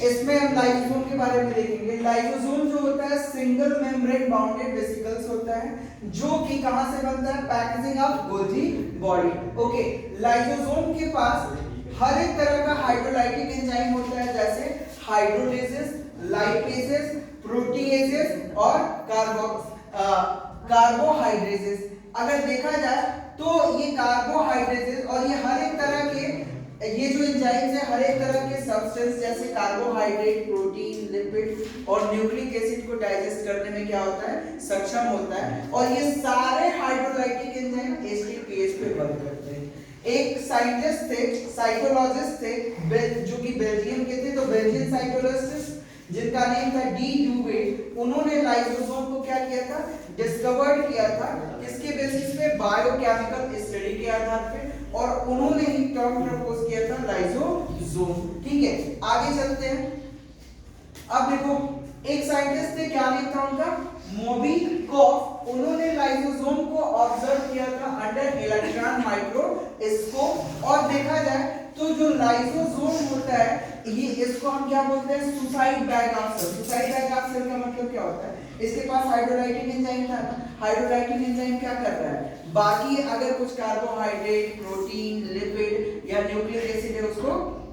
इसमें हम लाइसोसोम के बारे में देखेंगे। लाइसोसोम जो होता है सिंगल मेम्ब्रेन बाउंडेड वेसिकल्स होता है जो कि कहां से बनता है, packaging of Golgi body. Okay, lysosome के पास हर एक तरह का हाइड्रोलाइटिक एंजाइम होता है, जैसे हाइड्रोलेसेस, लाइपेसेस, प्रोटीएसेस और कार्बोहाइड्रेसेस। अगर देखा जाए तो ये कार्बोहाइड्रेसेस और ये हर एक तरह के ये जो एंजाइम्स है हर एक तरह के सब्सटेंस जैसे कार्बोहाइड्रेट, प्रोटीन, लिपिड और न्यूक्लिक एसिड को डाइजेस्ट करने में क्या होता है, सक्षम होता है। और ये सारे हाइड्रोलाइटिक एंजाइम एचटीपीएच पे वर्क करते हैं। एक साइंटिस्ट थे, साइटोलॉजिस्ट थे जो कि बेल्जियम के थे, तो बेल्जियन साइटोलॉजिस्ट जिनका नेम था डी ड्यूवे, उन्होंने लाइसोसोम को क्या किया था, डिस्कवर्ड किया था। किसके बेसिस पे, बायोकेमिकल स्टडी के आधार पे, और उन्होंने ही टर्म प्रपोज किया था लाइसोसोम। ठीक है, आगे चलते हैं। अब देखो एक साइंटिस्ट थे, क्या नाम था उनका, मोबिकॉफ। उन्होंने लाइसोसोम को ऑब्जर्व किया था अंडर इलेक्ट्रॉन माइक्रोस्कोप। और देखा जाए तो जो लाइसोसोम होता है ये, इसको हम क्या बोलते हैं, suicide bag of cell. Suicide bag of cell का मतलब क्या होता है, इसके पास हाइड्रोलाइटिक एंजाइम था ना, हाइड्रोलाइटिक एंजाइम क्या कर रहा है, बाकी अगर कुछ कार्बोहाइड्रेट, प्रोटीन, लिपिड या न्यूक्लिक एसिड है उसको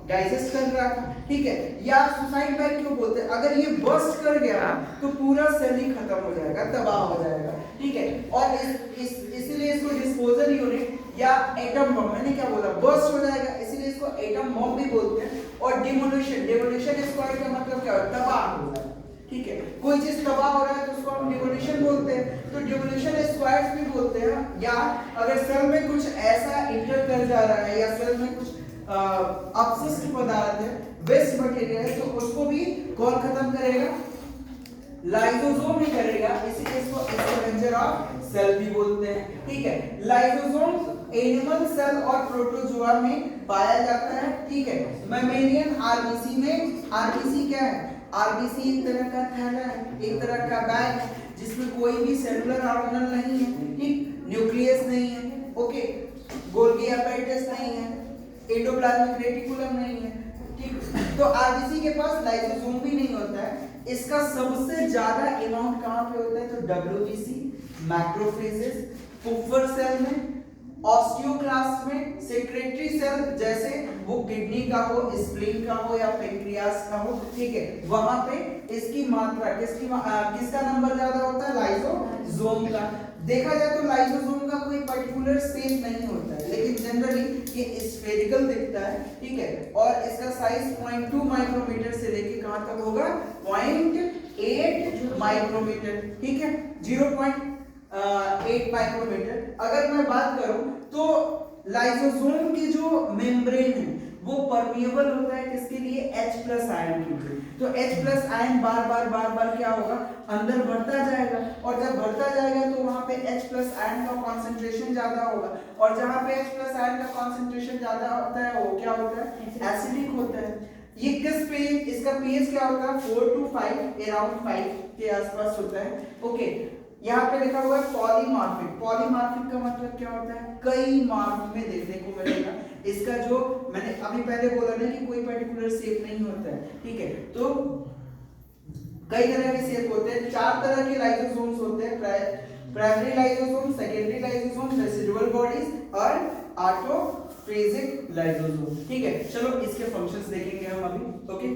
डाइजेस्ट कर रहा था। ठीक है, या सुसाइड बैग क्यों बोलते हैं, अगर ये बर्स्ट कर गया तो पूरा सेल ही खत्म हो जाएगा, तबाह हो जाएगा। ठीक है, और इसीलिए इसको डिस्पोजल यूनिट या एटम बम, मैंने क्या बोला, बर्स्ट हो जाएगा, इसीलिए इसको एटम बम भी बोलते हैं। और डिमोलिशन, डिमोलिशन स्क्वाड का मतलब क्या होता है, तबाह हो जाना। ठीक है, कोई चीज तबाह हो रहा है तो उसको हम डिमोलिशन बोलते हैं, तो डिमोलिशन स्क्वाड्स भी बोलते हैं। या अगर सेल में कुछ ऐसा इंटर कर जा रहा है या सेल में कुछ अपशिष्ट पदार्थ है, वेस्ट मटेरियल है, तो उसको भी कौन खत्म करेगा, लाइसोसोम ही करेगा, इसीलिए इसको स्कैवेंजर ऑफ सेल भी बोलते हैं। ठीक है, लाइसोसोम एनिमल सेल और प्रोटोजोआ में पाया जाता है। ठीक है, मैमेलियन आरबीसी में, आरबीसी क्या है, आरबीसी एक तरह का थैला है, एक तरह का बैग है जिसमें कोई भी सेलुलर ऑर्गेनल नहीं है। ठीक, न्यूक्लियस नहीं है, ओके, गोल्गी apparatus नहीं है, एंडोप्लाज्मिक रेटिकुलम नहीं है। ठीक, तो आरबीसी के पास लाइसोसोम भी नहीं होता है। इसका सबसे ज्यादा अमाउंट कहां पे होता है, तो डब्ल्यूबीसी, मैक्रोफेजेस, पुफर सेल में, ऑस्टियोक्लास्ट में, सेक्रेटरी सेल जैसे वो किडनी का हो, स्प्लीन का हो या पेंक्रियास का हो। ठीक है, वहां पे इसकी मात्रा किसका नंबर ज्यादा होता है, लाइसोसोम का। देखा जाए तो लाइसोसोम का कोई पर्टिकुलर शेप नहीं होता है, लेकिन जनरली ये स्फेरिकल दिखता है। ठीक है, और इसका साइज 0.2 माइक्रोमीटर से लेके कहां तक होगा, 0.8 माइक्रोमीटर। ठीक है, 0.8 माइक्रोमीटर। अगर मैं बात करूं तो लाइसोसोम की जो मेम्ब्रेन है वो परमिएबल होता है किसके लिए, H+ आयन के लिए। तो H+ आयन बार बार क्या होगा, अंदर बढ़ता जाएगा, और जब बढ़ता जाएगा तो वहां पे H+ आयन का कंसंट्रेशन ज्यादा होगा, और जहां पे H+ आयन का कंसंट्रेशन ज्यादा होता है वो क्या होता है, एसिडिक होता है। ये किस पेज, इसका पीएच क्या होता है, 4 to 5, अराउंड 5 के आसपास होता है। ओके, यहाँ पे लिखा हुआ है पॉलीमॉर्फिक। पॉलीमॉर्फिक का मतलब क्या होता है, कई मार्फ में देखने को मिलेगा। इसका जो मैंने अभी पहले बोला ना कि कोई पर्टिकुलर शेप नहीं होता है। ठीक है, तो कई तरह के शेप होते हैं। 4 तरह के लाइसोसोम्स होते हैं, primary lysosome, secondary lysosome, residual bodies और ऑटोफेजिक लाइसोसोम। ठीक है, चलो इसके फंक्शंस देखेंगे हम अभी। ओके।